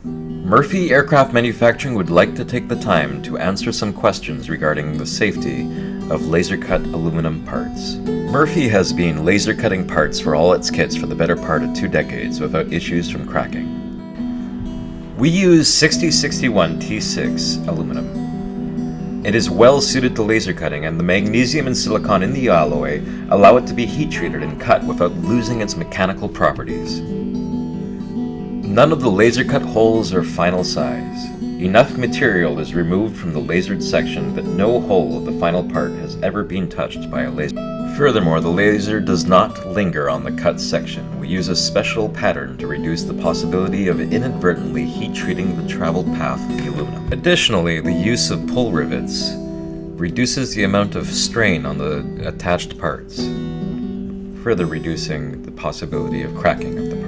Murphy Aircraft Manufacturing would like to take the time to answer some questions regarding the safety of laser cut aluminum parts. Murphy has been laser cutting parts for all its kits for the better part of 2 decades without issues from cracking. We use 6061 T6 aluminum. It is well suited to laser cutting, and the magnesium and silicon in the alloy allow it to be heat treated and cut without losing its mechanical properties. None of the laser cut holes are final size. Enough material is removed from the lasered section that no hole of the final part has ever been touched by a laser. Furthermore, the laser does not linger on the cut section. We use a special pattern to reduce the possibility of inadvertently heat treating the traveled path of the aluminum. Additionally, the use of pull rivets reduces the amount of strain on the attached parts, further reducing the possibility of cracking of the